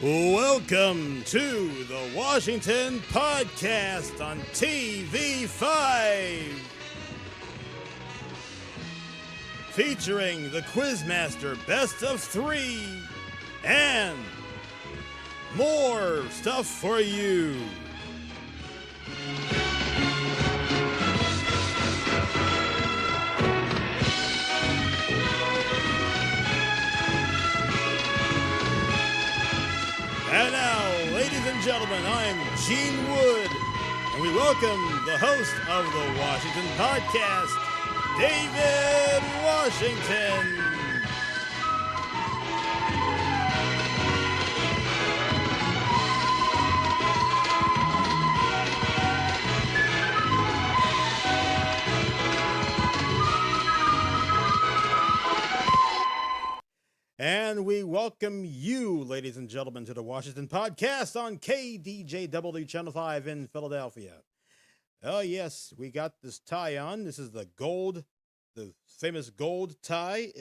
Welcome to the Washington Podcast on TV5, featuring the Quizmaster Best of 3 and more stuff for you. And now, ladies and gentlemen, I'm Gene Wood, and we welcome the host of the Washington Podcast, David Washington. And we welcome you, ladies and gentlemen, to the Washington Podcast on KDJW Channel 5 in Philadelphia. Oh, yes, we got this tie on. This is the famous gold tie.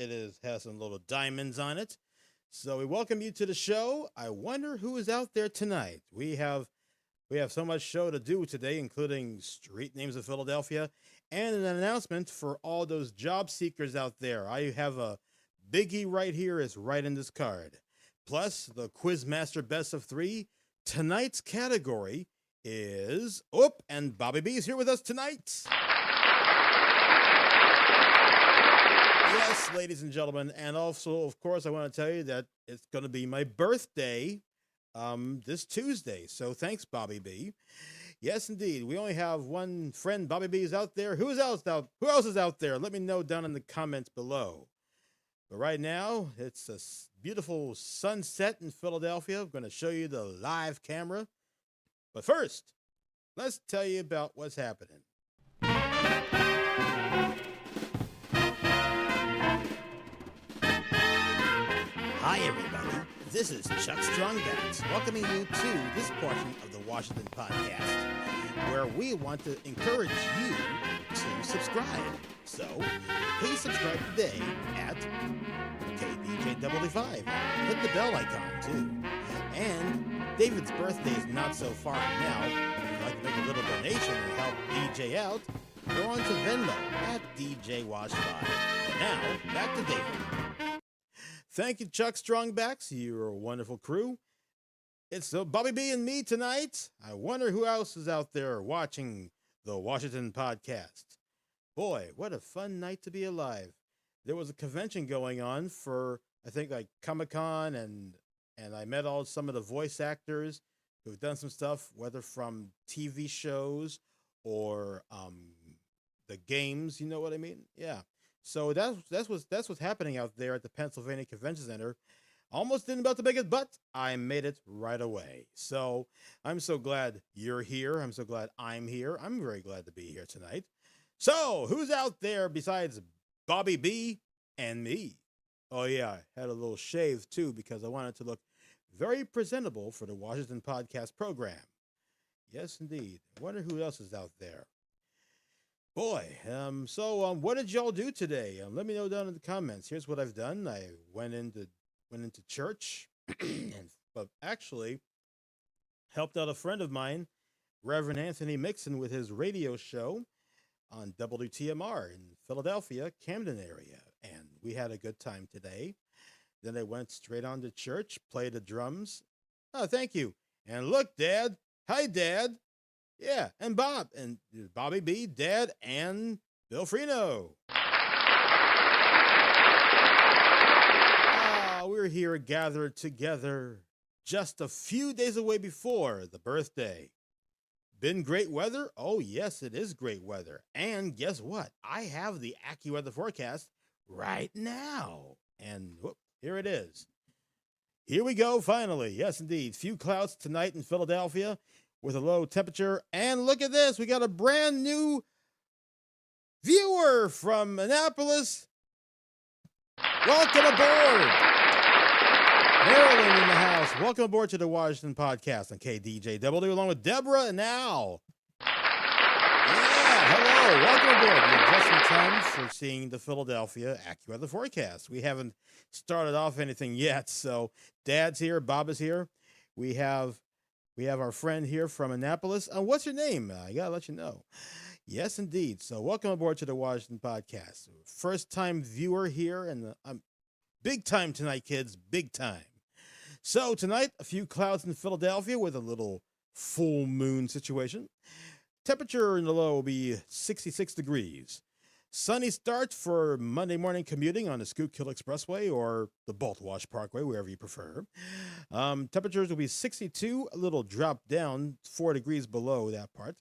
Has some little diamonds on it. So we welcome you to the show. I wonder who is out there tonight. We have so much show to do today, including street names of Philadelphia and an announcement for all those job seekers out there. I have a biggie right here is right in this card. Plus, the Quizmaster Best of 3. Tonight's category is... and Bobby B is here with us tonight. Yes, ladies and gentlemen. And also, of course, I want to tell you that it's going to be my birthday this Tuesday. So thanks, Bobby B. Yes, indeed. We only have one friend. Bobby B is out there. Who else is out there? Let me know down in the comments below. But right now, it's a beautiful sunset in Philadelphia. I'm going to show you the live camera. But first, let's tell you about what's happening. Hi, everybody. This is Chuck Strongbacks, welcoming you to this portion of the Washington Podcast, where we want to encourage you to subscribe. So, please subscribe today at KDJW5. Hit the bell icon, too. And David's birthday is not so far from now. If you'd like to make a little donation and help DJ out, go on to Venmo at DJWash5. But now, back to David. Thank you, Chuck Strongbacks. You're a wonderful crew. It's Bobby B and me tonight. I wonder who else is out there watching the Washington Podcast. Boy, what a fun night to be alive. There was a convention going on for, I think, like Comic-Con, and I met some of the voice actors who've done some stuff, whether from TV shows or the games, you know what I mean? Yeah. So that's what's happening out there at the Pennsylvania Convention Center. Almost didn't about to make it, but I made it right away. So I'm so glad you're here. I'm so glad I'm here. I'm very glad to be here tonight. So who's out there besides Bobby B and me? Oh yeah, I had a little shave too because I wanted to look very presentable for the Washington Podcast program. Yes, indeed. I wonder who else is out there. Boy, so what did y'all do today? Let me know down in the comments. Here's what I've done. I went into church, but actually helped out a friend of mine, Reverend Anthony Mixon, with his radio show on WTMR in Philadelphia, Camden area, and we had a good time today. Then I went straight on to church, played the drums. Oh, thank you. And look, Dad. Hi, Dad. Yeah, and Bob, and Bobby B, Dad, and Bill Freno. We're here gathered together just a few days away before the birthday. Been great weather? Oh, yes, it is great weather. And guess what? I have the AccuWeather forecast right now. And here it is. Here we go, finally. Yes, indeed. Few clouds tonight in Philadelphia with a low temperature. And look at this. We got a brand new viewer from Annapolis. Welcome aboard. Marilyn in the house. Welcome aboard to the Washington Podcast on KDJW along with Deborah and Al. Yeah, hello. Welcome aboard. You're just in time for seeing the Philadelphia AccuWeather forecast. We haven't started off anything yet, so Dad's here, Bob is here. we have our friend here from Annapolis. What's your name? I gotta let you know. Yes, indeed. So welcome aboard to the Washington Podcast. First time viewer here, and I'm big time tonight, kids. Big time. So tonight, a few clouds in Philadelphia with a little full moon situation. Temperature in the low will be 66 degrees. Sunny start for Monday morning commuting on the Schuylkill Expressway or the Baltwash Parkway, wherever you prefer. Temperatures will be 62, a little drop down, 4 degrees below that part.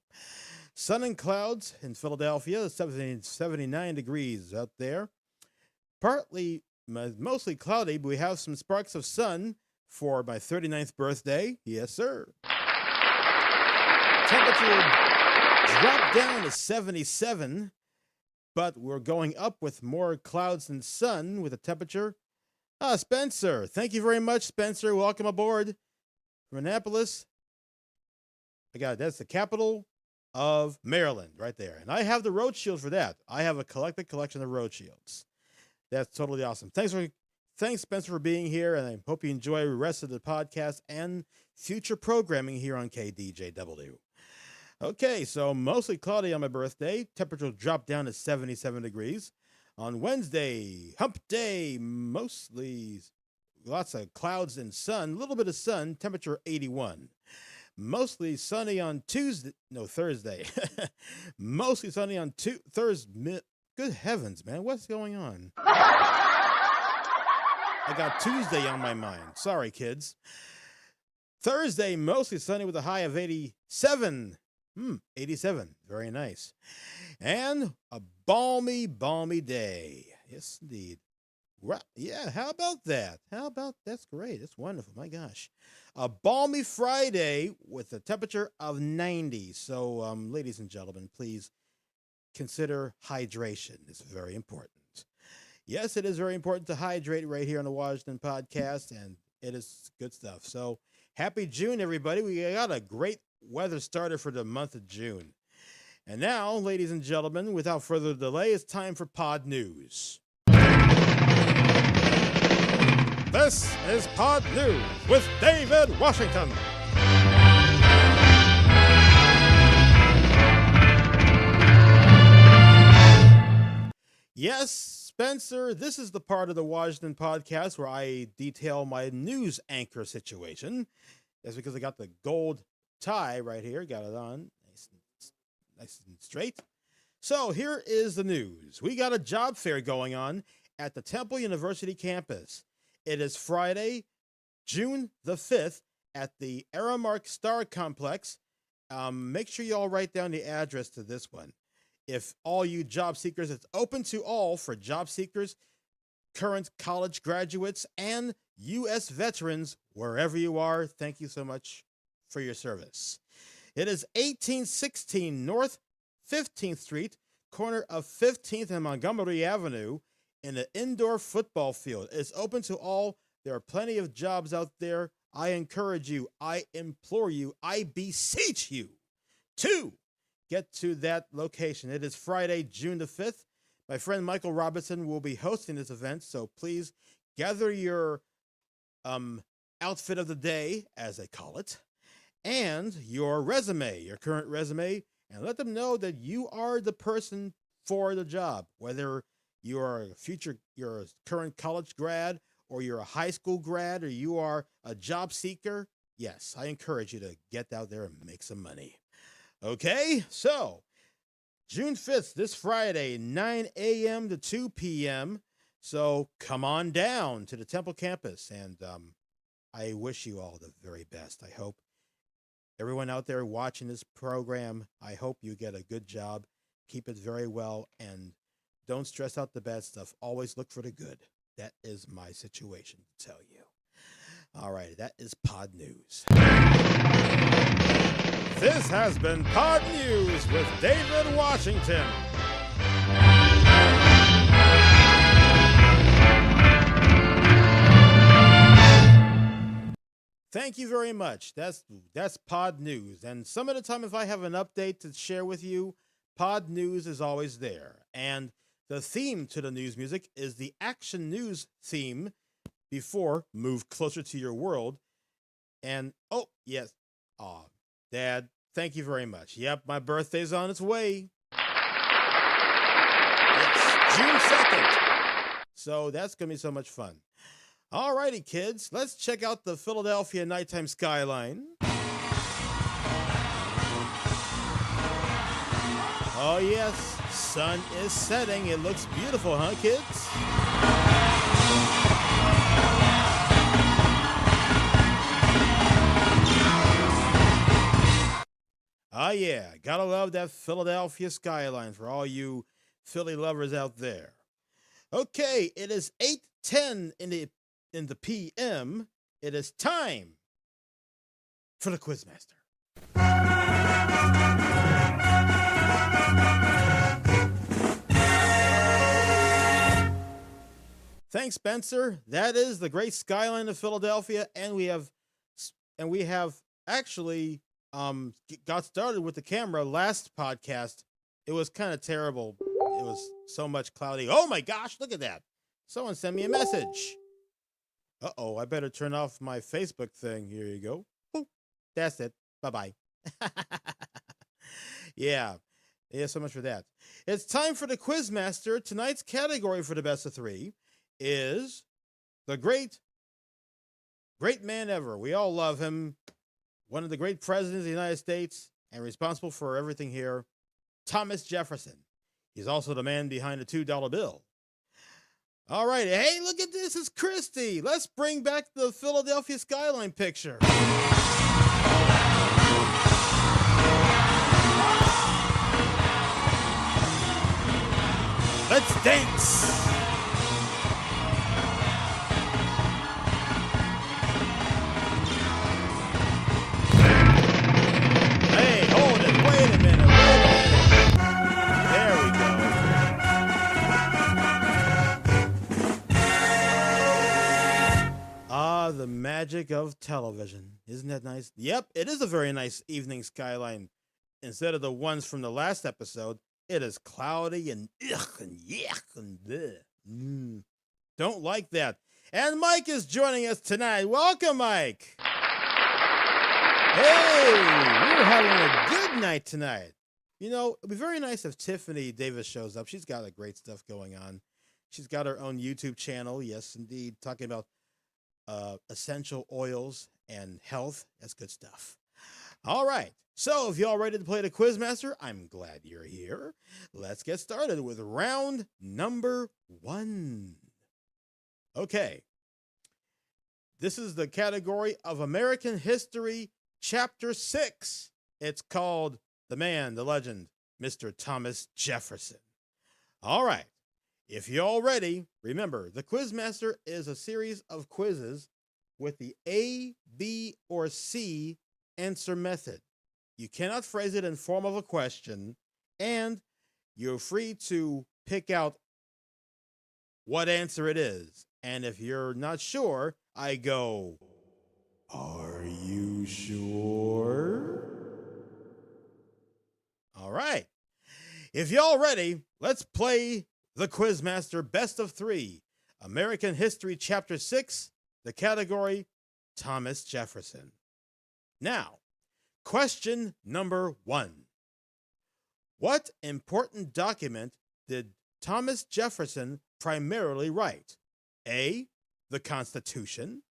Sun and clouds in Philadelphia, 79 degrees out there. Mostly cloudy, but we have some sparks of sun for my 39th birthday. Yes, sir. Temperature dropped down to 77. But we're going up with more clouds than sun with a temperature. Spencer. Thank you very much, Spencer. Welcome aboard from Annapolis. That's the capital of Maryland right there. And I have the road shield for that. I have a collection of road shields. That's totally awesome. Thanks, Spencer, for being here. And I hope you enjoy the rest of the podcast and future programming here on KDJW. Okay, so mostly cloudy on my birthday. Temperature will drop down to 77 degrees. On Wednesday, hump day, mostly lots of clouds and sun, a little bit of sun, temperature 81. Mostly sunny on Thursday. Mostly sunny on Thursday. Good heavens, man, what's going on? I got Tuesday on my mind. Sorry, kids. Thursday, mostly sunny with a high of 87. 87. Very nice. And a balmy, balmy day. Yes, indeed. Yeah, how about that? That's great. That's wonderful. My gosh. A balmy Friday with a temperature of 90. So, ladies and gentlemen, please consider hydration. It's very important. Yes, it is very important to hydrate right here on the Washington Podcast, and it is good stuff. So, happy June, everybody. We got a great weather starter for the month of June. And now, ladies and gentlemen, without further delay, it's time for Pod News. This is Pod News with David Washington. Yes, Spencer, this is the part of the Washington Podcast where I detail my news anchor situation. That's because I got the gold tie right here. Got it on nice and straight. So here is the news. We got a job fair going on at the Temple University campus. It is Friday, June the 5th at the Aramark Star Complex. Make sure you all write down the address to this one. If all you job seekers, it's open to all for job seekers, current college graduates, and U.S. veterans, wherever you are. Thank you so much for your service. It is 1816 North 15th Street, corner of 15th and Montgomery Avenue, in the indoor football field. It's open to all. There are plenty of jobs out there. I encourage you, I implore you, I beseech you to get to that location. It is Friday, June the 5th. My friend Michael Robinson will be hosting this event, so please gather your outfit of the day, as they call it, and your resume, your current resume, and let them know that you are the person for the job, whether you're a current college grad, or you're a high school grad, or you are a job seeker. Yes, I encourage you to get out there and make some money. Okay, so June 5th, this Friday, 9 a.m. to 2 p.m. So come on down to the Temple campus, and I wish you all the very best. I hope everyone out there watching this program, I hope you get a good job. Keep it very well, and don't stress out the bad stuff. Always look for the good. That is my situation to tell you. All right, that is Pod News. This has been Pod News with David Washington. Thank you very much. That's Pod News. And some of the time, if I have an update to share with you, Pod News is always there. And the theme to the news music is the Action News theme before Move Closer to Your World. And, oh, yes. Aw, Dad, thank you very much. Yep, my birthday's on its way. Yes, June 2nd. So that's going to be so much fun. All righty, kids. Let's check out the Philadelphia nighttime skyline. Oh, yes. Sun is setting. It looks beautiful, huh, kids? Oh, yeah. Gotta love that Philadelphia skyline for all you Philly lovers out there. Okay, it is 8:10 in the PM. It is time for the Quizmaster. Thanks, Spencer. That is the great skyline of Philadelphia, and we have actually got started with the camera last podcast. It was kind of terrible. It was so much cloudy. Oh my gosh, look at that. Someone sent me a message. Uh-oh, I better turn off my Facebook thing. Here you go. Boop. That's it. Bye-bye. Yeah, so much for that. It's time for the Quizmaster. Tonight's category for the best of three is the great man ever. We all love him. One of the great presidents of the United States and responsible for everything here, Thomas Jefferson. He's also the man behind the $2 bill. All right. Hey, look at this. It's Christy. Let's bring back the Philadelphia skyline picture. Let's dance. Hey, hold it. Wait a minute. There we go. Ah, the magic of television. Isn't that nice? Yep, it is a very nice evening skyline. Instead of the ones from the last episode, it is cloudy and yuck and yuck and bleh. Don't like that. And Mike is joining us tonight. Welcome, Mike. Hey, we're having a good night tonight. You know, it'd be very nice if Tiffany Davis shows up. She's got a great stuff going on. She's got her own YouTube channel. Yes, indeed. Talking about essential oils and health. That's good stuff. All right. So if y'all ready to play the Quizmaster, I'm glad you're here. Let's get started with round number 1. Okay. This is the category of American History, Chapter 6. It's called The Man, the Legend, Mr. Thomas Jefferson. All right. If y'all ready, remember, the Quizmaster is a series of quizzes with the A, B, or C answer method. You cannot phrase it in form of a question, and you're free to pick out what answer it is. And if you're not sure, I go, "Are you sure?" All right. If y'all ready, let's play the Quizmaster Best of 3, American History Chapter 6, the category Thomas Jefferson. Now, question number 1. What important document did Thomas Jefferson primarily write? A, the Constitution,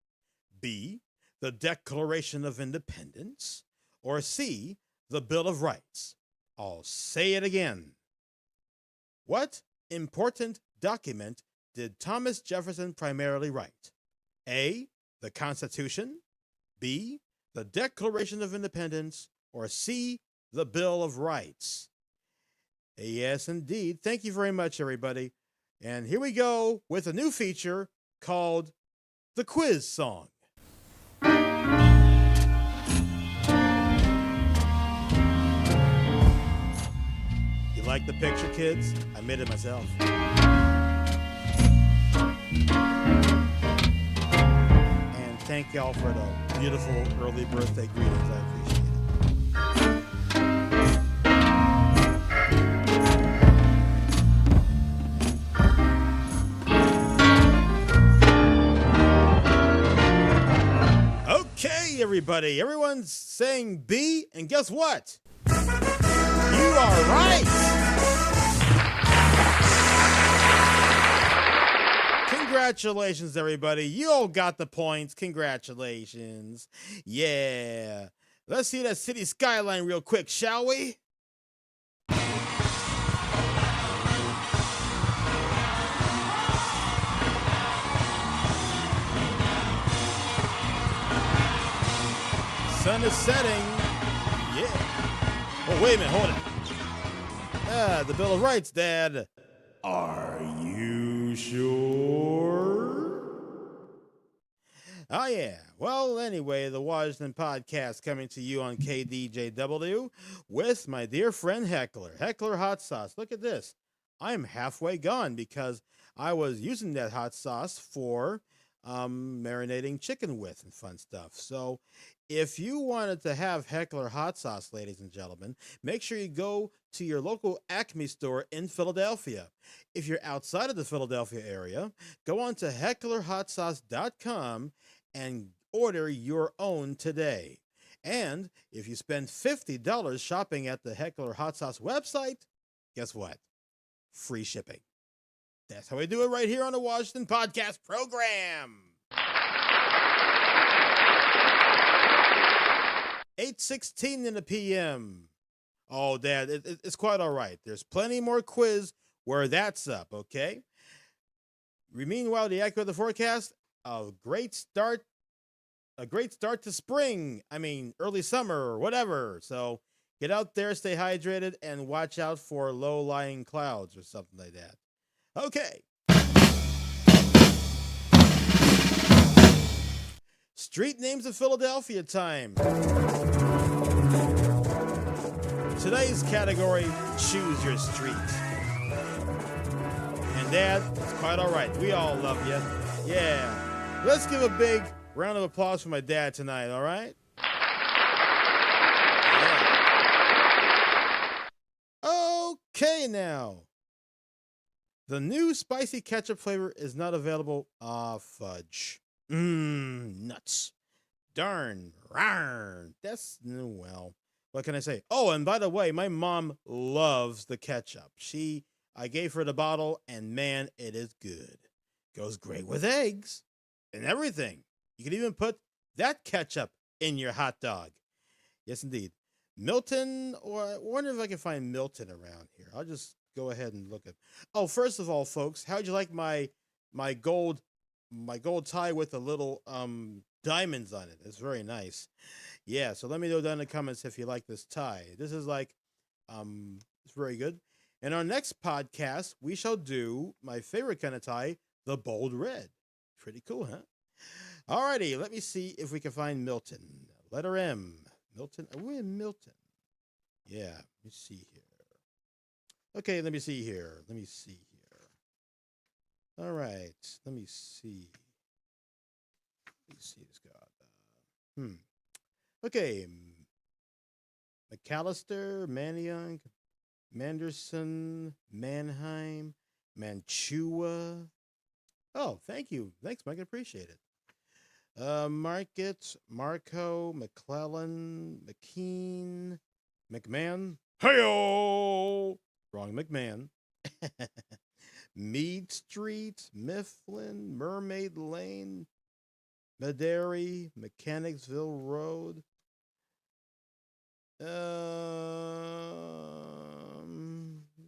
B, the Declaration of Independence, or C, the Bill of Rights? I'll say it again. What important document did Thomas Jefferson primarily write? A, the Constitution, B, the Declaration of Independence, or C, the Bill of Rights? Yes, indeed. Thank you very much, everybody. And here we go with a new feature called the Quiz Song. You like the picture, kids? I made it myself. And thank y'all for the beautiful early birthday greetings. I appreciate it. Okay, Okay, everybody. Everyone's saying B, and guess what? You are right. Congratulations, everybody. You all got the points. Congratulations. Yeah. Let's see that city skyline real quick, shall we? Sun is setting. Yeah. Oh, wait a minute. Hold it. The Bill of Rights, Dad. Are you sure? Oh, yeah. Well, anyway, the Washington Podcast coming to you on KDJW with my dear friend Heckler. Heckler Hot Sauce. Look at this. I'm halfway gone because I was using that hot sauce for marinating chicken with and fun stuff. So if you wanted to have Heckler Hot Sauce, ladies and gentlemen, make sure you go to your local Acme store in Philadelphia. If you're outside of the Philadelphia area, go on to hecklerhotsauce.com and order your own today. And if you spend $50 shopping at the Heckler Hot Sauce website, guess what? Free shipping. That's how we do it right here on the Washington Podcast program. 8:16 in the p.m. Oh, Dad, it's quite all right. There's plenty more quiz where that's up, okay? Meanwhile, the accurate the forecast, a great start to spring. I mean, early summer or whatever. So get out there, stay hydrated, and watch out for low-lying clouds or something like that. Okay. Street names of Philadelphia time. Today's category, choose your street. And Dad, it's quite all right. We all love you. Yeah. Let's give a big round of applause for my dad tonight, all right? Yeah. Okay, now. The new spicy ketchup flavor is not available. Fudge. Nuts. Darn. Rawr. That's, well, what can I say? Oh, and by the way, my mom loves the ketchup. I gave her the bottle, and man, it is good. Goes great with eggs and everything. You can even put that ketchup in your hot dog. Yes, indeed. Milton, or I wonder if I can find Milton around here. I'll just go ahead and look at. Oh, first of all, folks, how'd you like my gold tie with the little diamonds on it? It's very nice. Yeah, so let me know down in the comments if you like this tie. This is like it's very good. In our next podcast, we shall do my favorite kind of tie, the bold red. Pretty cool, huh? Alrighty, let me see if we can find Milton. Letter M. Milton. Are we in Milton? Yeah, let me see here. Okay, let me see here. All right, let me see. This God. Okay. McAllister, Mannion, Manderson, Mannheim, Mantua. Oh, thank you. Thanks, Mike. I appreciate it. Market, Marco, McClellan, McKean, McMahon. Hey-o! Wrong McMahon. Mead Street, Mifflin, Mermaid Lane, Madary, Mechanicsville Road.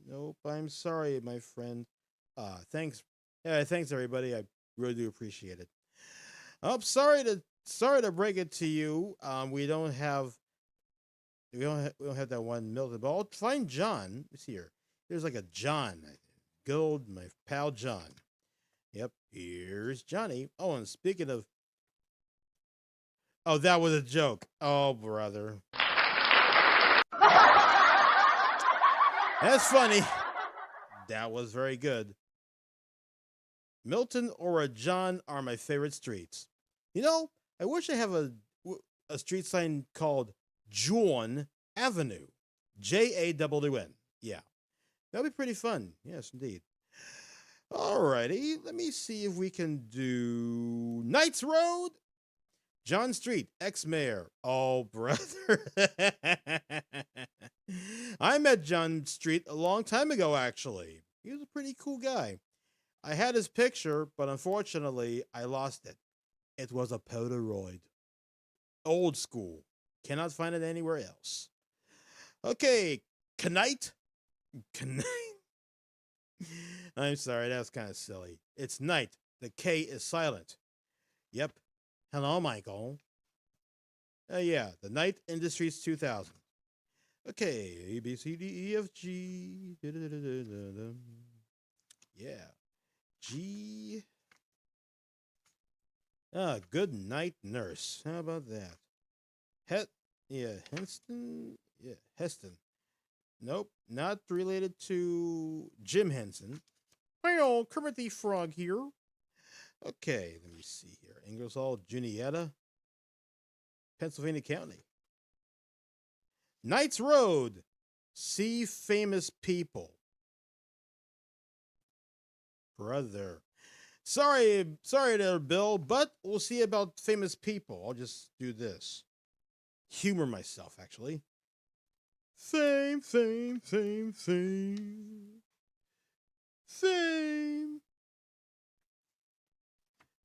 Nope. I'm sorry, my friend. Thanks. Yeah, thanks everybody. I really do appreciate it. I'm sorry to break it to you. We don't have that one Milton, but I'll find John. Let's see here. There's like a John. Good, my pal John. Yep, here's Johnny. Oh, and speaking of, that was a joke. Oh, brother. That's funny. That was very good. Milton or a John are my favorite streets. You know, I wish I have a street sign called Jawn Avenue. Jawn. Yeah. That'd be pretty fun. Yes, indeed. Alrighty, let me see if we can do Knights Road. John Street, ex-mayor. Oh, brother. I met John Street a long time ago, actually. He was a pretty cool guy. I had his picture, but unfortunately, I lost it. It was a Polaroid. Old school. Cannot find it anywhere else. Okay, Knight. Knight. I'm sorry, that's kind of silly. It's night. The K is silent. Yep. Hello, Michael. Yeah, the Night Industries 2000. Okay, A, B, C, D, E, F, G. Yeah. G. Good night, nurse. How about that? Heston. Yeah, Heston. Nope, not related to Jim Henson. Well, Kermit the Frog here. Okay, let me see here. Ingersoll, Juniata, Pennsylvania County. Knights Road. See famous people. Brother. Sorry there, Bill, but we'll see about famous people. I'll just do this. Humor myself, actually. Fame.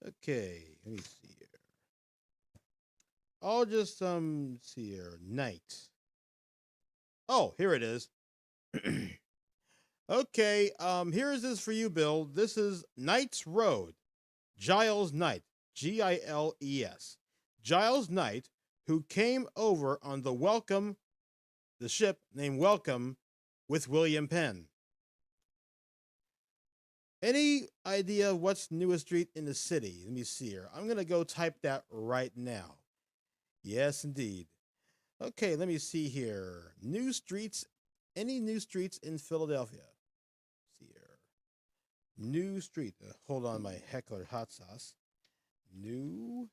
Okay, let me see here. I'll just see here. Night. Oh, here it is. Okay, here is this for you, Bill. This is Knights Road. Giles Knight, Giles. Giles Knight, who came over on the ship named Welcome with William Penn. Any idea what's newest street in the city? Let me see here. I'm going to go type that right now. Yes, indeed. Okay, let me see here. New streets. Any new streets in Philadelphia? Let's see here. New street. Hold on, my heckler hot sauce. New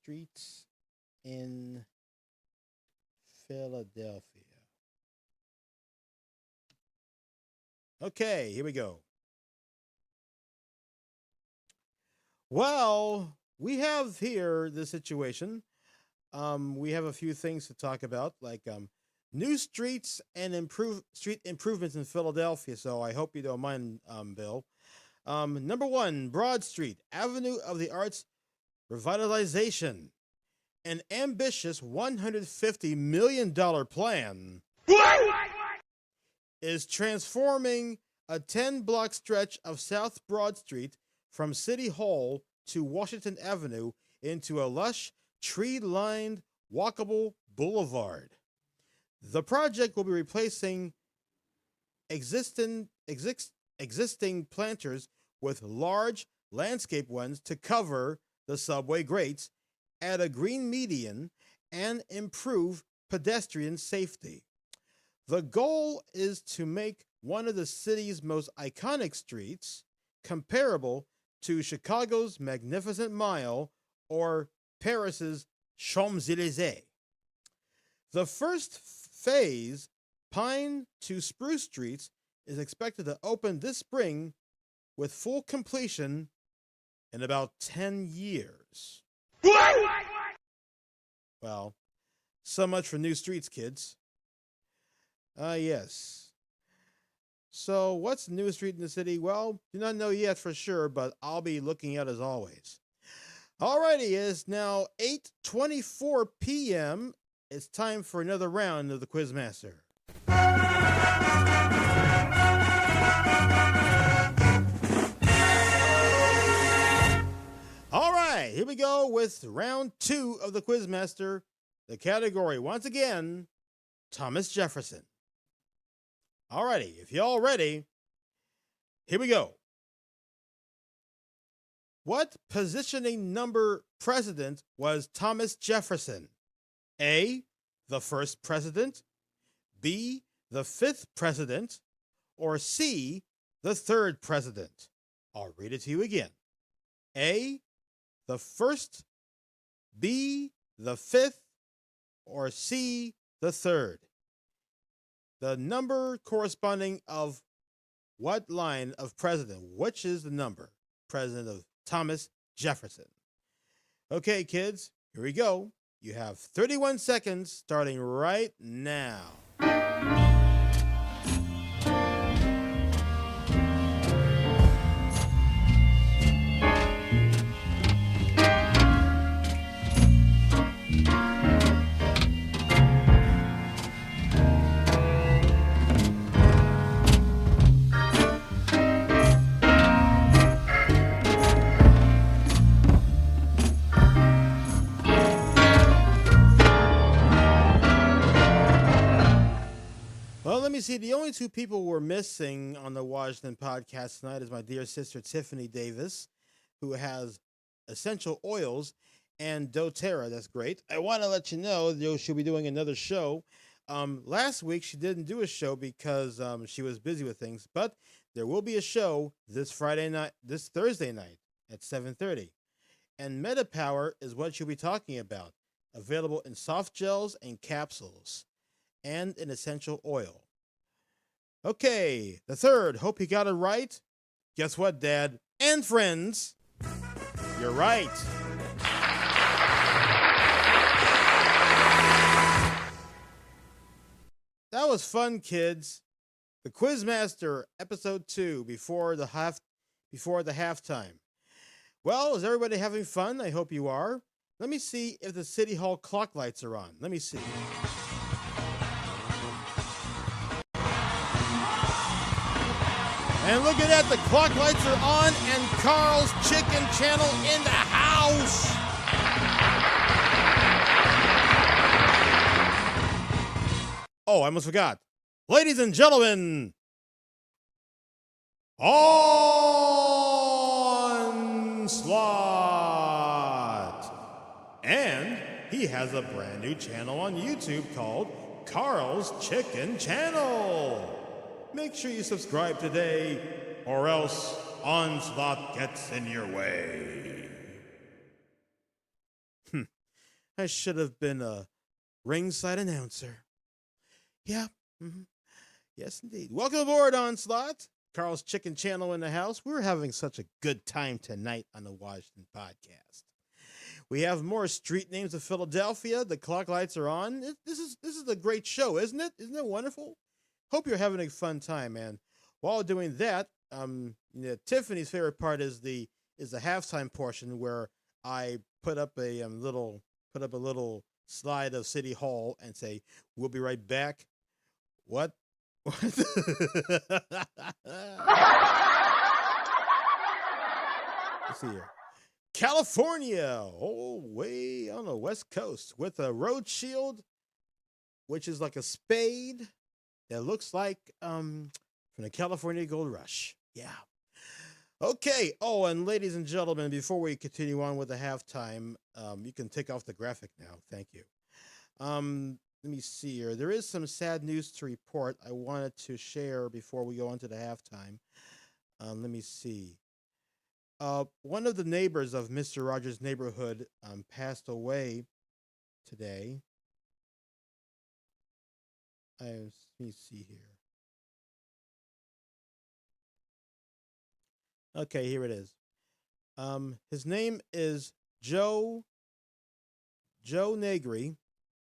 streets in Philadelphia. Okay, here we go. Well, we have here the situation. We have a few things to talk about, like new streets and street improvements in Philadelphia. So I hope you don't mind, Bill. Number 1, Broad Street, Avenue of the Arts revitalization. An ambitious $150 million plan is transforming a 10-block stretch of South Broad Street from City Hall to Washington Avenue into a lush, tree-lined, walkable boulevard. The project will be replacing existing planters with large landscape ones to cover the subway grates, add a green median, and improve pedestrian safety. The goal is to make one of the city's most iconic streets comparable to Chicago's Magnificent Mile or Paris's Champs-Élysées. The first phase, Pine to Spruce Streets, is expected to open this spring with full completion in about 10 years. Well, so much for new streets, kids. Yes. So, what's the newest street in the city? Well, do not know yet for sure, but I'll be looking out as always. Alrighty, it's now 8:24 p.m. It's time for another round of the Quizmaster. Alright, here we go with round 2 of the Quizmaster. The category, once again, Thomas Jefferson. Alrighty, if y'all ready, here we go. What positioning number president was Thomas Jefferson? A, the first president, B, the 5th president, or C, the 3rd president? I'll read it to you again. A, the first, B, the 5th, or C, the 3rd? The number corresponding of what line of president? Which is the number? President of Thomas Jefferson. Okay, kids, here we go. You have 31 seconds starting right now. Well, let me see. The only two people we're missing on the Washington podcast tonight is my dear sister Tiffany Davis, who has essential oils, and doTERRA. That's great. I want to let you know she'll be doing another show. Last week she didn't do a show because she was busy with things, but there will be a show this Thursday night at 7:30. And MetaPower is what she'll be talking about. Available in soft gels and capsules, and an essential oil. Okay, the third. Hope you got it right. Guess what, Dad and friends? You're right. That was fun, kids. The Quizmaster, episode 2, before the halftime. Well, is everybody having fun? I hope you are. Let me see if the City Hall clock lights are on. Let me see. And look at that, the clock lights are on and Carl's Chicken Channel in the house. Oh, I almost forgot. Ladies and gentlemen, Onslaught. And he has a brand new channel on YouTube called Carl's Chicken Channel. Make sure you subscribe today, or else Onslaught gets in your way. I should have been a ringside announcer. Yeah. Yes, indeed. Welcome aboard, Onslaught. Carl's Chicken Channel in the house. We're having such a good time tonight on the Washington podcast. We have more street names of Philadelphia. The clock lights are on. This is a great show, isn't it? Isn't it wonderful? Hope you're having a fun time, man. While doing that, Tiffany's favorite part is the halftime portion where I put up a little slide of City Hall and say, "We'll be right back." What? Let's see here. California, way on the West Coast, with a road shield, which is like a spade. That looks like from the California Gold Rush. Yeah. Okay. Oh, and ladies and gentlemen, before we continue on with the halftime, you can take off the graphic now. Thank you. Let me see here. There is some sad news to report I wanted to share before we go on to the halftime. Let me see. One of the neighbors of Mr. Rogers' neighborhood passed away today. Let me see here. Okay, here it is. His name is Joe Negri,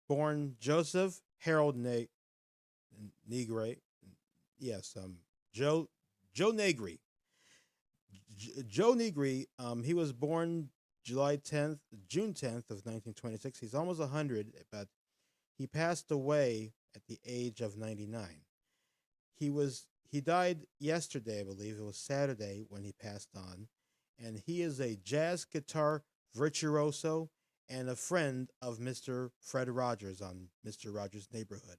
born Joseph Harold Negri. Yes, Joe Negri. Joe Negri. He was born June 10th of 1926. He's almost 100, but he passed away at the age of 99. He died yesterday, I believe. It was Saturday when he passed on. And he is a jazz guitar virtuoso and a friend of Mr. Fred Rogers on Mr. Rogers' Neighborhood.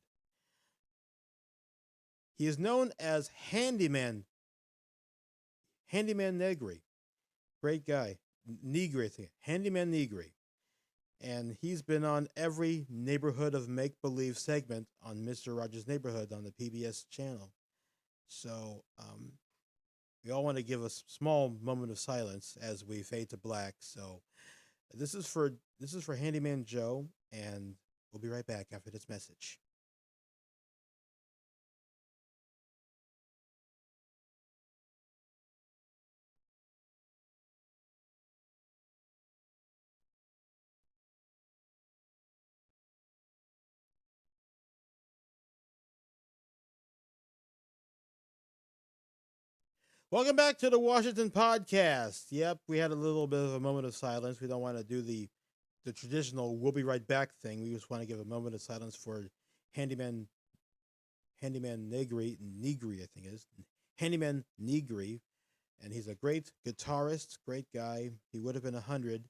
He is known as Handyman Negri. Great guy. Negri, Handyman Negri. And he's been on every Neighborhood of Make-Believe segment on Mr. Rogers' Neighborhood on the PBS channel. So we all want to give a small moment of silence as we fade to black. So this is for Handyman Joe, and we'll be right back after this message. Welcome back to the Washington Podcast. Yep, we had a little bit of a moment of silence. We don't want to do the traditional "we'll be right back" thing. We just want to give a moment of silence for Handyman Negri, I think it is Handyman Negri, and he's a great guitarist, great guy. He would have been 100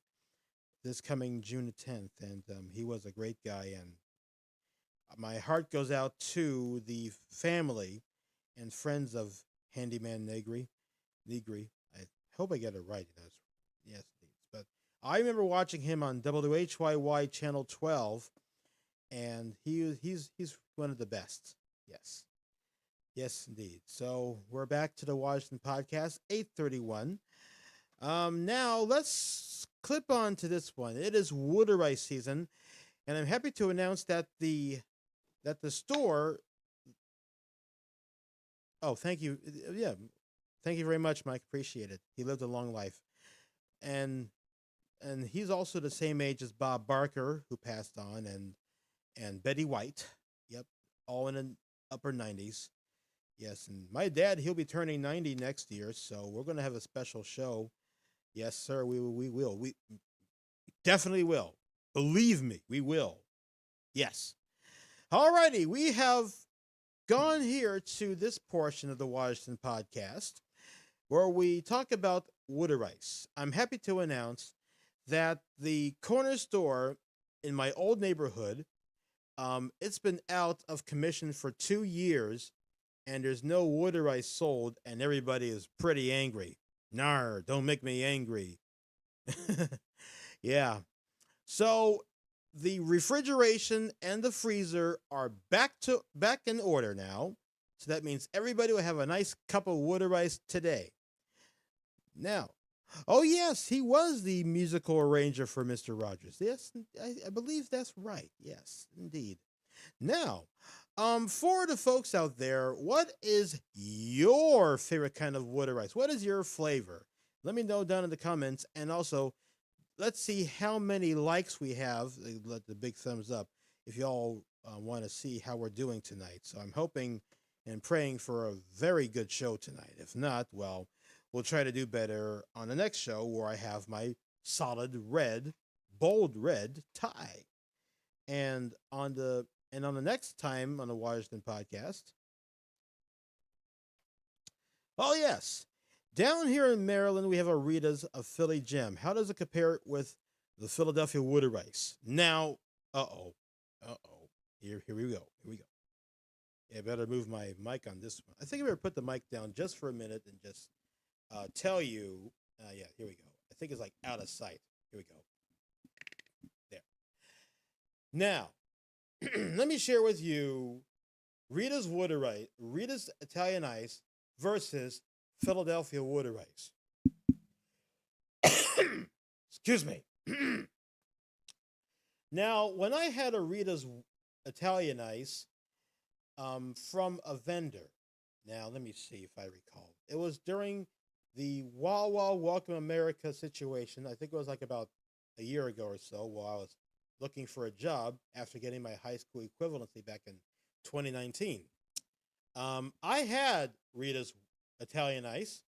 this coming June the 10th, and he was a great guy. And my heart goes out to the family and friends of Handyman Negri. I hope I get it right. Yes, but I remember watching him on WHYY Channel 12, and he's one of the best. Yes. Yes, indeed. So we're back to the Washington Podcast, 831. Now let's clip on to this one. It is Wood Rice season, and I'm happy to announce that the store. Oh, thank you. Yeah, thank you very much, Mike. Appreciate it. He lived a long life, and he's also the same age as Bob Barker, who passed on, and Betty White. Yep, all in the upper 90s. Yes, and my dad, he'll be turning 90 next year, so we're going to have a special show. Yes, sir, we will. We definitely will. Believe me, we will. Yes. All righty, we have gone here to this portion of the Washington Podcast where we talk about Wood Rice. I'm happy to announce that the corner store in my old neighborhood, it's been out of commission for 2 years, and there's no Wood Rice sold, and everybody is pretty angry. Nar, don't make me angry. Yeah. So the refrigeration and the freezer are back in order now. So that means everybody will have a nice cup of Wood Rice today. Now, oh yes, he was the musical arranger for Mr. Rogers. Yes, I believe that's right. Yes, indeed. Now, for the folks out there, what is your favorite kind of Wood Rice? What is your flavor? Let me know down in the comments, and also let's see how many likes we have. Let the big thumbs up if y'all want to see how we're doing tonight. So I'm hoping and praying for a very good show tonight. If not, well, we'll try to do better on the next show where I have my solid red, bold red tie. And on the next time on the Washington Podcast, oh yes, down here in Maryland we have a Rita's of Philly Gem. How does it compare with the Philadelphia Wood Rice? Now, here we go. Yeah, I better move my mic on this one. I think I better put the mic down just for a minute and just tell you. Yeah, here we go. I think it's like out of sight. Here we go. There. Now, let me share with you Rita's Wood Rice, Rita's Italian Ice versus Philadelphia Wood Rice. Excuse me. Now, when I had a Rita's Italian Ice from a vendor, now let me see if I recall. It was during the Wawa Welcome America situation. I think it was like about a year ago or so while I was looking for a job after getting my high school equivalency back in 2019. I had Rita's Italian Ice,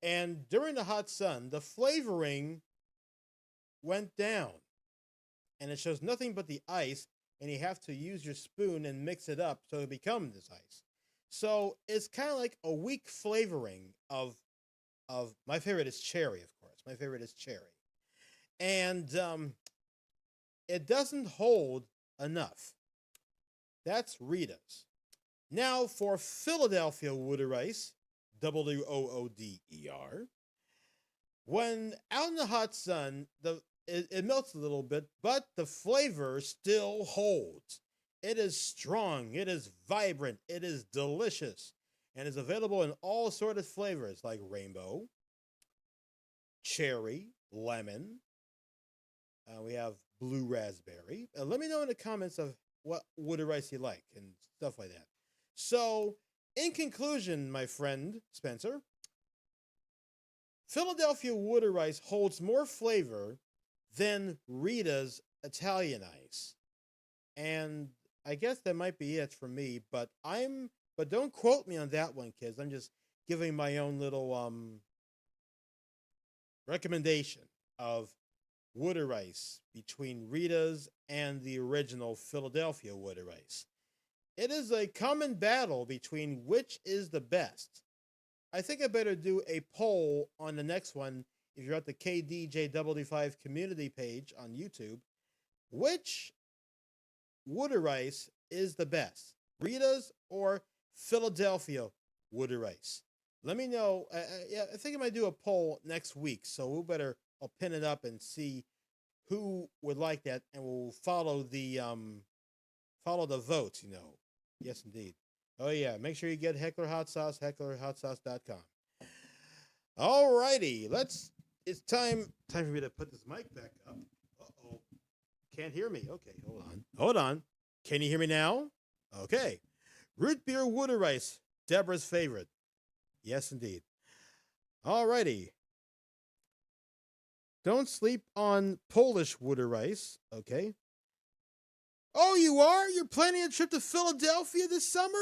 and during the hot sun, the flavoring went down, and it shows nothing but the ice, and you have to use your spoon and mix it up so it becomes this ice. So it's kind of like a weak flavoring of my favorite is cherry, of course. My favorite is cherry, and it doesn't hold enough. That's Rita's. Now for Philadelphia Wood Rice, WOODER. When out in the hot sun, it melts a little bit, but the flavor still holds. It is strong, it is vibrant, it is delicious, and is available in all sorts of flavors like rainbow, cherry, lemon. We have blue raspberry. Let me know in the comments of what Wood Rice you like and stuff like that. So, in conclusion, my friend Spencer, Philadelphia Wood Rice holds more flavor than Rita's Italian Ice. And I guess that might be it for me, but don't quote me on that one, kids. I'm just giving my own little recommendation of Wooder Rice between Rita's and the original Philadelphia Wooder Rice. It is a common battle between which is the best. I think I better do a poll on the next one if you're at the KDJWD5 community page on YouTube. Which Wooder Rice is the best? Rita's or Philadelphia Wooder Rice? Let me know. I think I might do a poll next week, so I'll pin it up and see who would like that, and we'll follow the votes, you know. Yes, indeed. Oh, yeah. Make sure you get Heckler Hot Sauce, hecklerhotsauce.com. All righty. It's time for me to put this mic back up. Uh-oh. Can't hear me. Okay, hold on. Can you hear me now? Okay. Root beer Wooder Rice, Deborah's favorite. Yes, indeed. All righty. Don't sleep on Polish Wooder Rice. Okay. Oh, you are? You're planning a trip to Philadelphia this summer?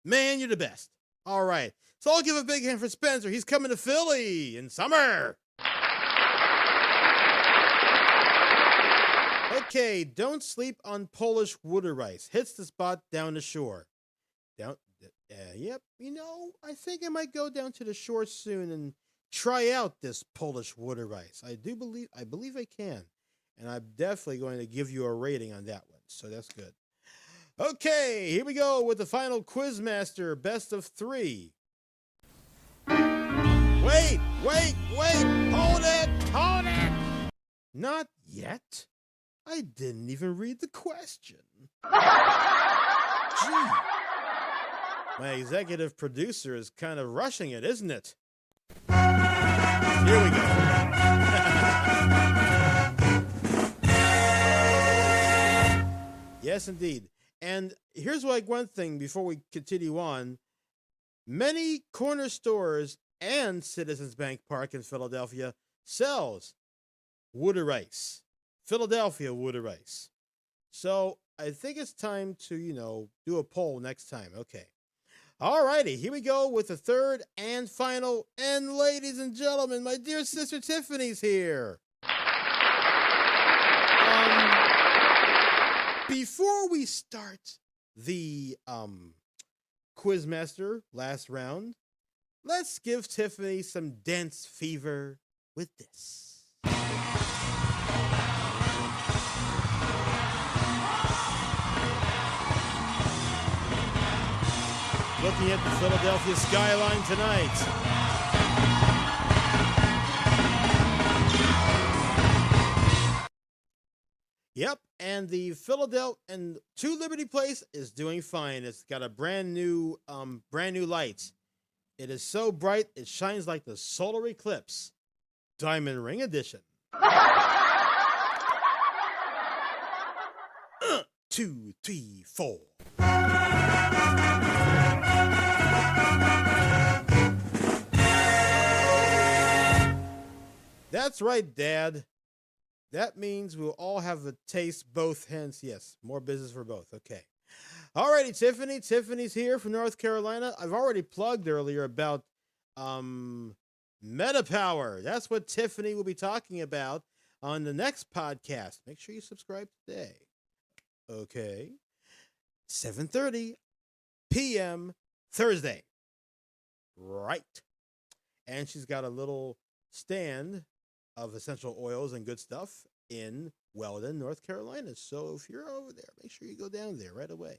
Man, you're the best. All right. So I'll give a big hand for Spencer. He's coming to Philly in summer. Okay, don't sleep on Polish Wooder Rice. Hits the spot down the shore. Yep, you know, I think I might go down to the shore soon and try out this Polish Wooder Rice. I believe I can. And I'm definitely going to give you a rating on that one. So that's good. Okay, here we go with the final Quizmaster best of 3. Wait. Hold it. Not yet. I didn't even read the question. Gee. My executive producer is kind of rushing it, isn't it? Here we go. Yes, indeed. And here's one thing before we continue on. Many corner stores and Citizens Bank Park in Philadelphia sells Wooder Rice. Philadelphia Wooder Rice. So I think it's time to, do a poll next time. Okay. All righty. Here we go with the third and final. And ladies and gentlemen, my dear sister Tiffany's here. Before we start the Quizmaster last round, let's give Tiffany some dance fever with this. Looking at the Philadelphia skyline tonight. Yep, and the Philadelphia and 2 Liberty Place is doing fine. It's got a brand new light. It is so bright it shines like the solar eclipse. Diamond Ring Edition. 2, 3, 4. That's right, Dad. That means we'll all have a taste both hence. Yes, more business for both. Okay. All righty, Tiffany. Tiffany's here from North Carolina. I've already plugged earlier about MetaPower. That's what Tiffany will be talking about on the next podcast. Make sure you subscribe today. Okay. 7:30 p.m. Thursday. Right. And she's got a little stand of essential oils and good stuff in Weldon, North Carolina. So if you're over there, make sure you go down there right away.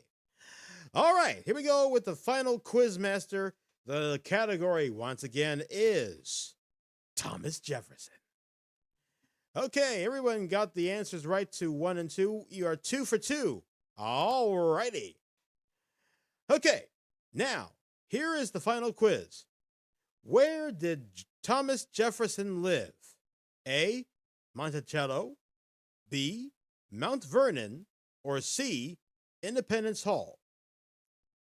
All right, here we go with the final Quizmaster. The category, once again, is Thomas Jefferson. Okay, everyone got the answers right to 1 and 2. You are 2 for 2. All righty. Okay, now, here is the final quiz. Where did Thomas Jefferson live? A, Monticello, B, Mount Vernon, or C, Independence Hall?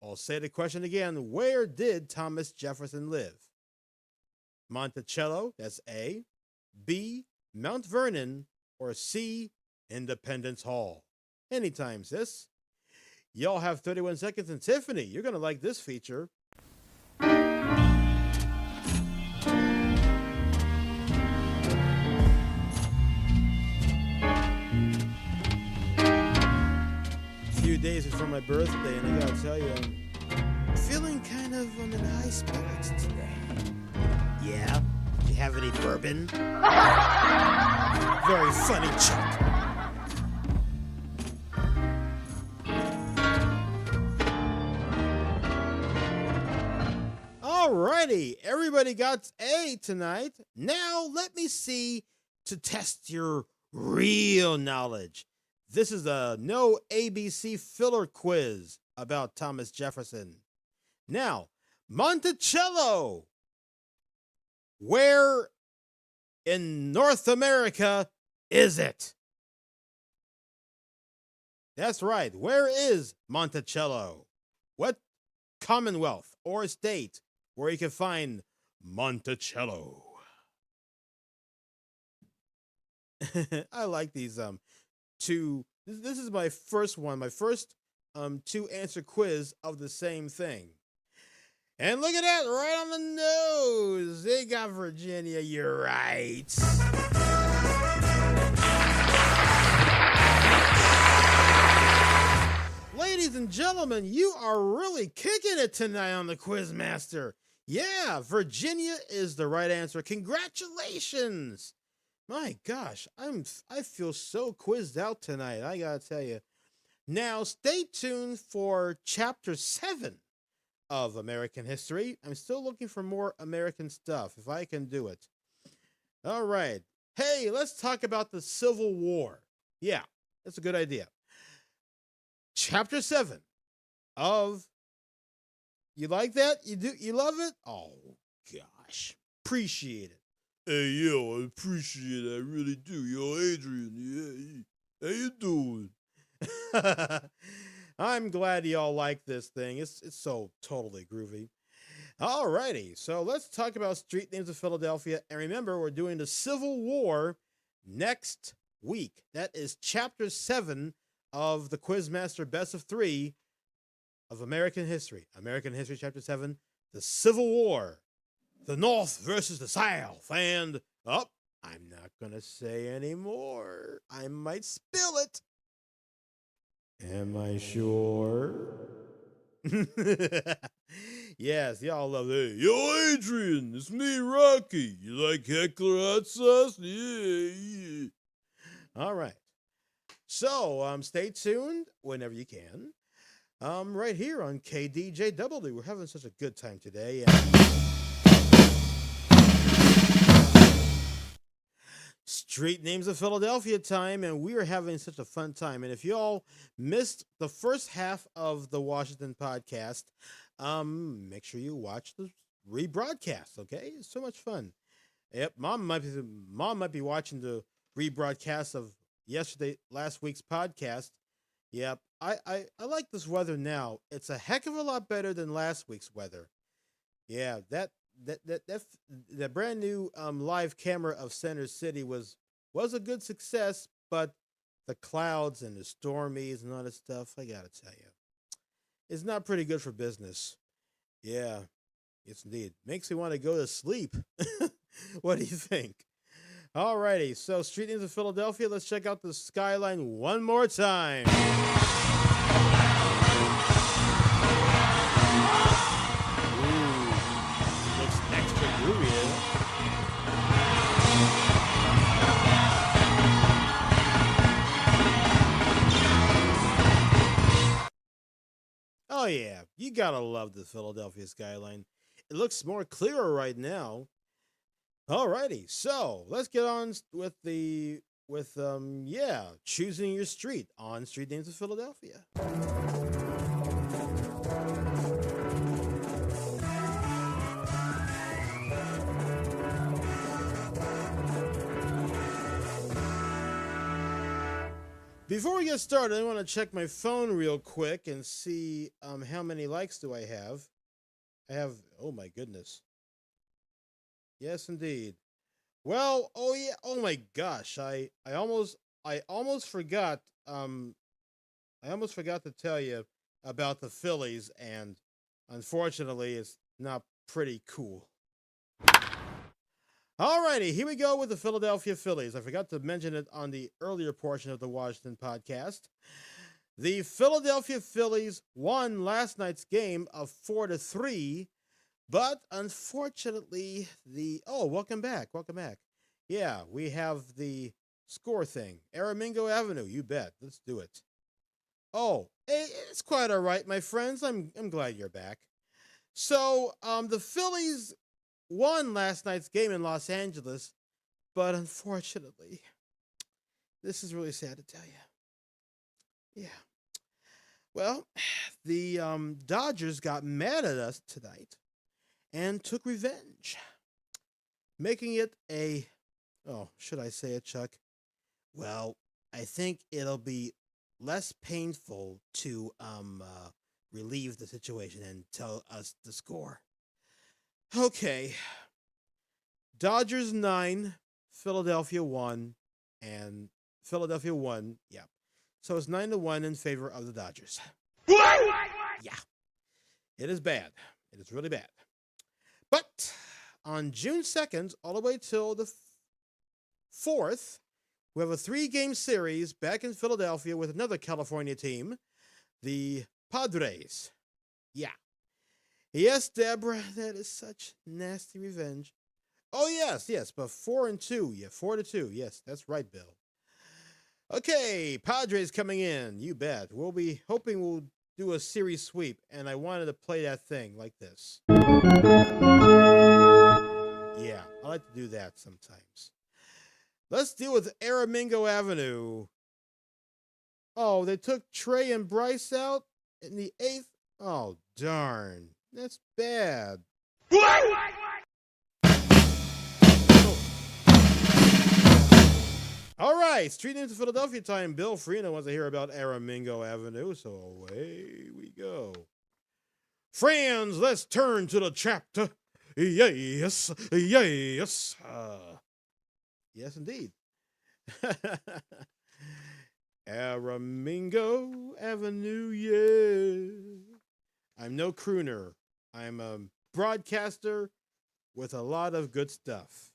I'll say the question again. Where did Thomas Jefferson live? Monticello, that's A, B, Mount Vernon, or C, Independence Hall? Anytime, sis. Y'all have 31 seconds, and Tiffany, you're going to like this feature. days before my birthday, and I gotta tell you, I'm feeling kind of in high spirits today. Yeah? Do you have any bourbon? Very funny, Chuck. Alrighty, everybody got A tonight. Now let me see to test your real knowledge. This is a no ABC filler quiz about Thomas Jefferson. Now, Monticello. Where in North America is it? That's right. Where is Monticello? What commonwealth or state where you can find Monticello? I like these two. This is my first one, my first two answer quiz of the same thing. And look at that, right on the nose. They got Virginia, you're right. Ladies and gentlemen, you are really kicking it tonight on the Quizmaster. Yeah, Virginia is the right answer. Congratulations. My gosh, I feel so quizzed out tonight, I gotta tell you. Now, stay tuned for Chapter 7 of American history. I'm still looking for more American stuff, if I can do it. All right. Hey, let's talk about the Civil War. Yeah, that's a good idea. Chapter 7 of... You like that? You love it? Oh, gosh. Appreciate it. Hey, yo, I appreciate it. I really do. Yo, Adrian, yeah, how you doing? I'm glad y'all like this thing. It's so totally groovy. Alrighty, so let's talk about street names of Philadelphia. And remember, we're doing the Civil War next week. That is Chapter 7 of the Quizmaster Best of 3 of American History. American History, Chapter 7, the Civil War. The North versus the South. And, I'm not going to say any more. I might spill it. Am I sure? Yes, y'all love it. Yo, Adrian, it's me, Rocky. You like Heckler hot sauce? Yeah. All right. So, stay tuned whenever you can. Right here on KDJW. We're having such a good time today. Street names of Philadelphia time, and we are having such a fun time. And if y'all missed the first half of the Washington podcast, make sure you watch the rebroadcast. Okay, it's so much fun. Yep, mom might be watching the rebroadcast of last week's podcast. Yep, I like this weather now. It's a heck of a lot better than last week's weather. Yeah, that brand new live camera of Center City was a good success, but the clouds and the stormies and all that stuff, I gotta tell you, it's not pretty good for business. Yeah, it's indeed. Makes me want to go to sleep. What do you think? Alrighty, so street names of Philadelphia. Let's check out the skyline one more time. Oh yeah, you gotta love the Philadelphia skyline. It looks more clearer right now. Alrighty, so let's get on with choosing your street on Street Names of Philadelphia. Before we get started, I want to check my phone real quick and see how many likes do I have. Oh my goodness. Yes, indeed. Well, oh yeah, oh my gosh, I almost forgot. I almost forgot to tell you about the Phillies, and unfortunately, it's not pretty cool. Alrighty, here we go with the Philadelphia Phillies. I forgot to mention it on the earlier portion of the Washington podcast. The Philadelphia Phillies won last night's game of 4-3, but unfortunately welcome back. Yeah, we have the score thing. Aramingo Avenue, you bet. Let's do it. Oh, it's quite all right, my friends. I'm glad you're back. So, the Phillies won last night's game in Los Angeles, but unfortunately, this is really sad to tell you. Yeah. Well, the Dodgers got mad at us tonight and took revenge, making it should I say it, Chuck? Well, I think it'll be less painful to relieve the situation and tell us the score. Okay. Dodgers 9, Philadelphia 1, and Philadelphia 1, yeah. So it's 9-1 in favor of the Dodgers. Yeah. It is bad. It is really bad. But on June 2nd, all the way till the 4th, we have a 3-game series back in Philadelphia with another California team, the Padres. Yeah. Yes, Deborah, that is such nasty revenge. Oh, yes, but 4-2. Yeah, 4-2. Yes, that's right, Bill. Okay, Padres coming in. You bet. We'll be hoping we'll do a series sweep, and I wanted to play that thing like this. Yeah, I like to do that sometimes. Let's deal with Aramingo Avenue. Oh, they took Trey and Bryce out in the 8th? Oh, darn. That's bad. All right, Street into Philadelphia time. Bill Freena wants to hear about Aramingo Avenue, so away we go. Friends, let's turn to the chapter. Yes. Yes, indeed. Aramingo Avenue, yeah. I'm no crooner. I'm a broadcaster with a lot of good stuff.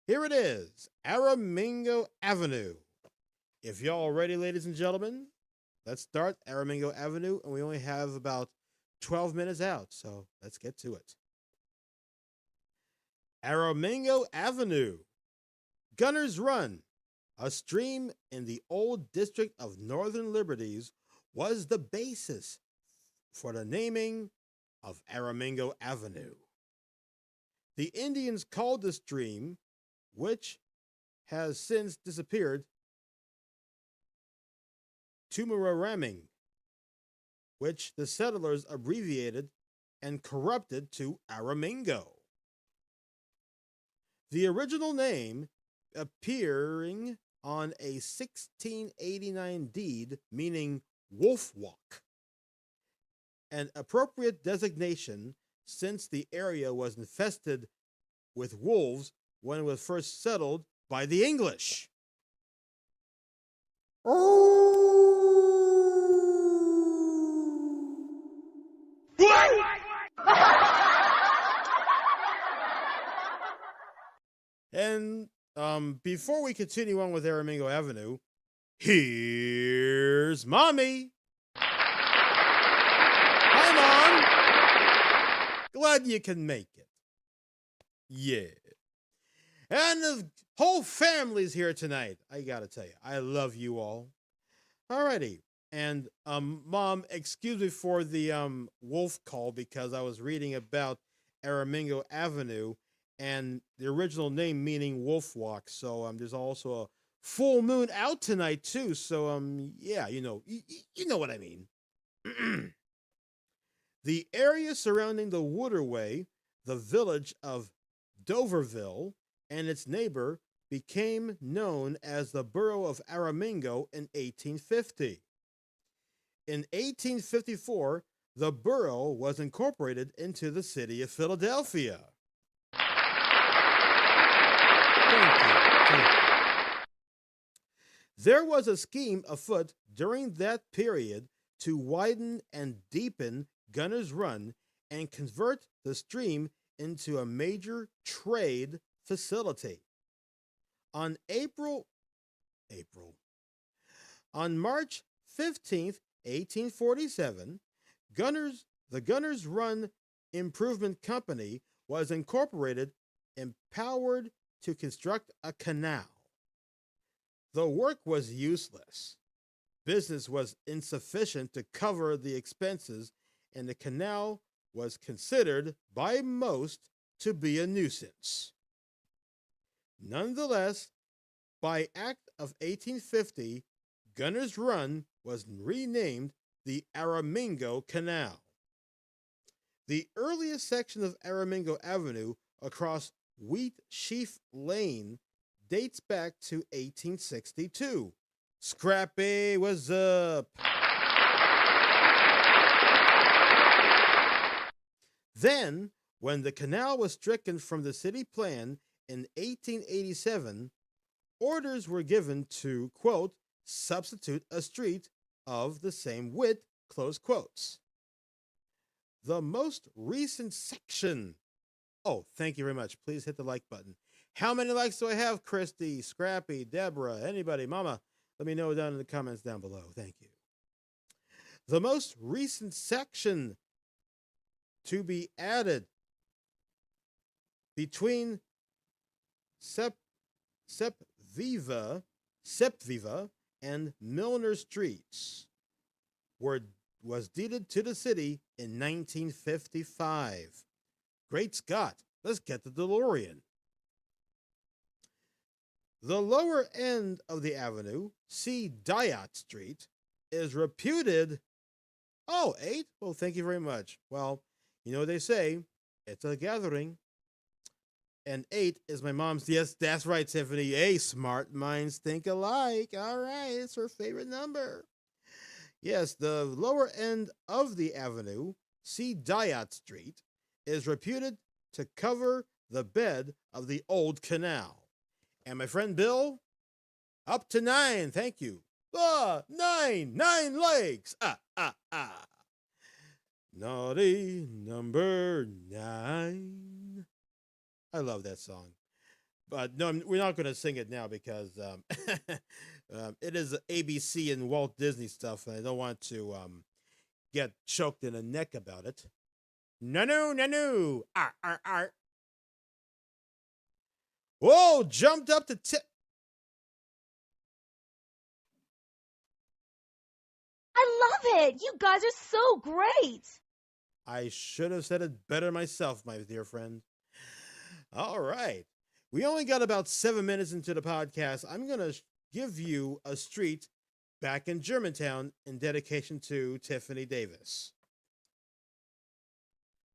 Here it is, Aramingo Avenue. If y'all ready, ladies and gentlemen, let's start Aramingo Avenue, and we only have about 12 minutes out, so let's get to it. Aramingo Avenue. Gunner's Run, a stream in the old district of Northern Liberties, was the basis for the naming of Aramingo Avenue. The Indians called the stream, which has since disappeared, Tumararaming, which the settlers abbreviated and corrupted to Aramingo. The original name appearing on a 1689 deed meaning Wolf Walk, an appropriate designation since the area was infested with wolves when it was first settled by the English. And before we continue on with Aramingo Avenue, here's Mommy. Hi, Mom. Glad you can make it. Yeah. And the whole family's here tonight. I gotta tell you, I love you all. Alrighty. And Mom, excuse me for the wolf call because I was reading about Aramingo Avenue and the original name meaning Wolf Walk. So there's also a full moon out tonight too. So yeah, you know what I mean. The area surrounding the waterway, the village of Doverville, and its neighbor became known as the borough of Aramingo in 1850. In 1854, the borough was incorporated into the city of Philadelphia. Thank you. There was a scheme afoot during that period to widen and deepen Gunner's Run and convert the stream into a major trade facility. On March 15th, 1847, the Gunners Run Improvement Company was incorporated, empowered to construct a canal. The work was useless. Business was insufficient to cover the expenses, and the canal was considered by most to be a nuisance. Nonetheless, by Act of 1850, Gunners Run was renamed the Aramingo Canal. The earliest section of Aramingo Avenue across Wheat Sheaf Lane dates back to 1862. Scrappy, what's up? Then, when the canal was stricken from the city plan in 1887, orders were given to, quote, substitute a street of the same width, close quotes. The most recent section. Oh, thank you very much. Please hit the like button. How many likes do I have, Christy, Scrappy, Deborah, anybody, Mama? Let me know down in the comments down below. Thank you. The most recent section to be added between Sepviva and Milner Streets was deeded to the city in 1955. Great Scott, let's get the DeLorean. The lower end of the avenue, C. Dyott Street, is reputed... Oh, 8? Well, thank you very much. Well, you know what they say, it's a gathering. And 8 is my mom's... Yes, that's right, Tiffany. Hey, smart minds think alike. All right, it's her favorite number. Yes, the lower end of the avenue, C. Dyott Street, is reputed to cover the bed of the old canal. And my friend Bill, up to 9, thank you. 9 legs. Naughty number 9. I love that song. But no, we're not going to sing it now because it is ABC and Walt Disney stuff, and I don't want to get choked in the neck about it. No. Whoa, jumped up to tip. I love it. You guys are so great. I should have said it better myself, my dear friend. All right. We only got about 7 minutes into the podcast. I'm going to give you a street back in Germantown in dedication to Tiffany Davis.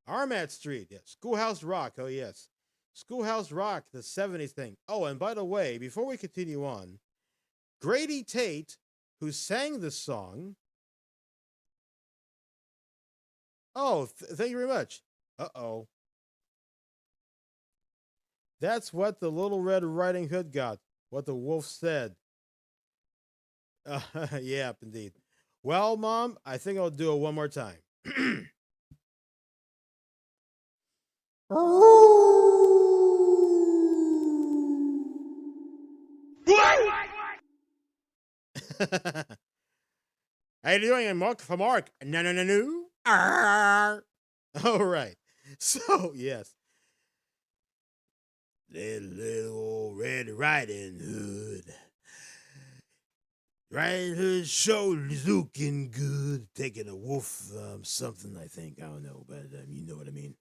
Armat Street, yes. Schoolhouse Rock, oh yes. Schoolhouse Rock, the 70s thing. Oh, and by the way, before we continue on, Grady Tate, who sang this song... Oh, thank you very much. Uh-oh. That's what the Little Red Riding Hood got. What the wolf said. Yeah, indeed. Well, Mom, I think I'll do it one more time. How you doing, Mark? For Mark. No. All right. So, yes. Little Red Riding Hood. Riding Hood shoulders looking good. Taking a wolf, something, I think. I don't know, but you know what I mean.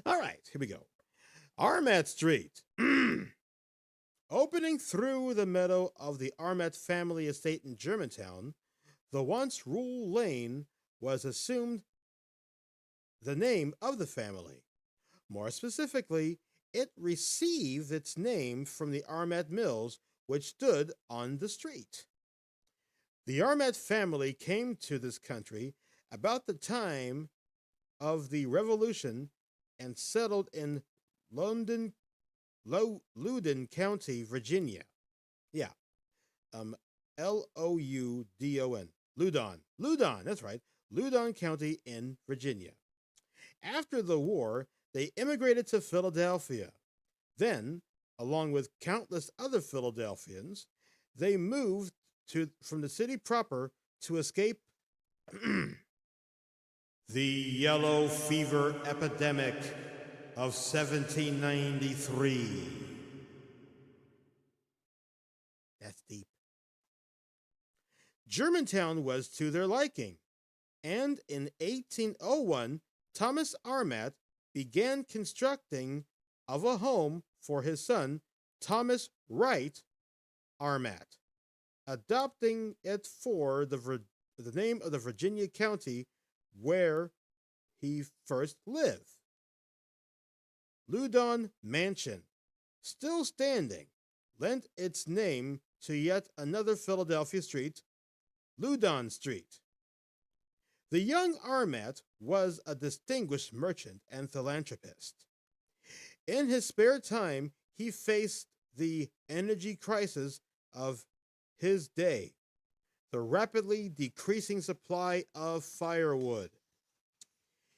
All right, here we go. Armat Street. Opening through the meadow of the Armat family estate in Germantown, the once Rule Lane was assumed the name of the family. More specifically, it received its name from the Armat Mills, which stood on the street. The Armat family came to this country about the time of the Revolution and settled in Loudon County, Virginia. Yeah. Loudon. Loudon, that's right. Loudon County in Virginia. After the war, they immigrated to Philadelphia. Then, along with countless other Philadelphians, they moved from the city proper to escape The yellow fever epidemic of 1793. That's deep. Germantown was to their liking, and in 1801, Thomas Armat began constructing of a home for his son, Thomas Wright Armat, adopting it for the name of the Virginia county where he first lived. Loudon Mansion, still standing, lent its name to yet another Philadelphia street, Loudon Street. The young Armat was a distinguished merchant and philanthropist. In his spare time, he faced the energy crisis of his day, the rapidly decreasing supply of firewood.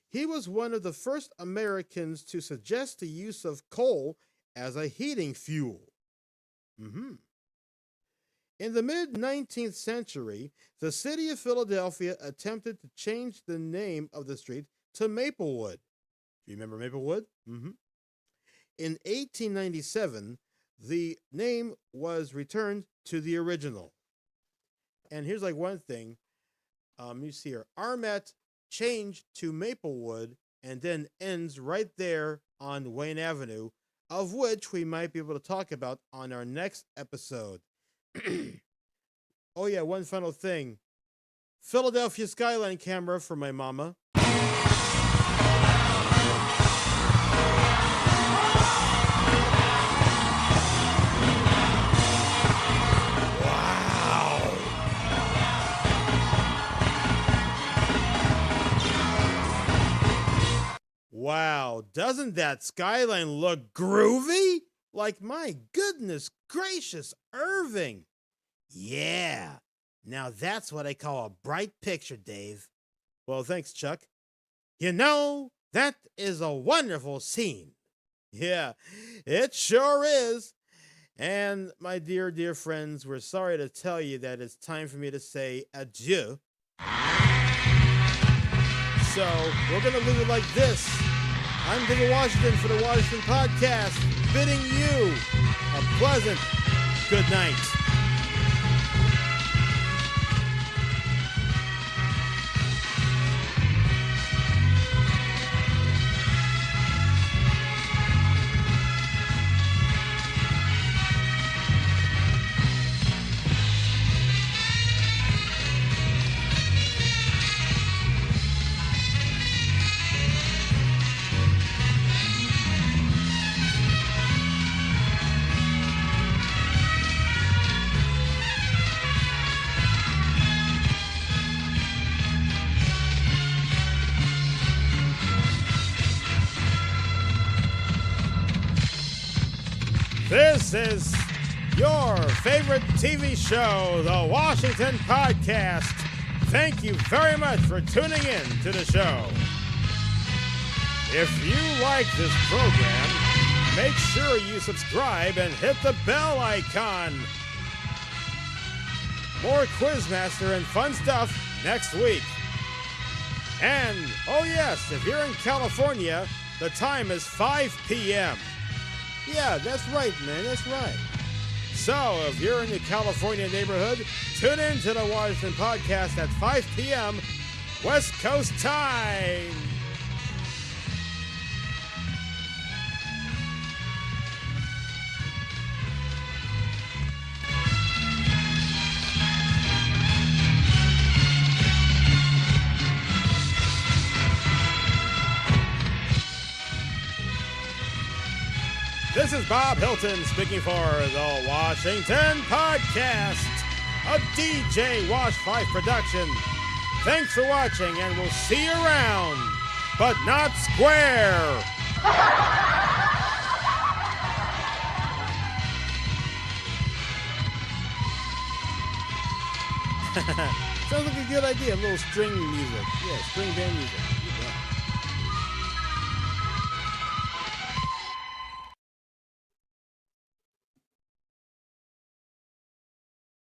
He was one of the first Americans to suggest the use of coal as a heating fuel. In the mid-19th century, the city of Philadelphia attempted to change the name of the street to Maplewood. Do you remember Maplewood? In 1897, the name was returned to the original. And here's like one thing. You see here, Armat changed to Maplewood and then ends right there on Wayne Avenue, of which we might be able to talk about on our next episode. Oh yeah, one final thing. Philadelphia skyline camera for my mama. Wow, doesn't that skyline look groovy? Like, my goodness gracious, Irving. Yeah, now that's what I call a bright picture, Dave. Well, thanks, Chuck. You know, that is a wonderful scene. Yeah, it sure is. And my dear, dear friends, we're sorry to tell you that it's time for me to say adieu. So, we're going to leave it like this. I'm David Washington for the Washington Podcast, bidding you a pleasant good night. This is your favorite TV show, The Washington Podcast. Thank you very much for tuning in to the show. If you like this program, make sure you subscribe and hit the bell icon. More Quizmaster and fun stuff next week. And, oh yes, if you're in California, the time is 5 p.m. Yeah, that's right, man, that's right. So, if you're in the California neighborhood, tune in to the Washington Podcast at 5 p.m. West Coast time. This is Bob Hilton speaking for the Washington Podcast, a DJ Wash 5 production. Thanks for watching, and we'll see you around, but not square. Sounds like a good idea, a little string music. Yeah, string band music.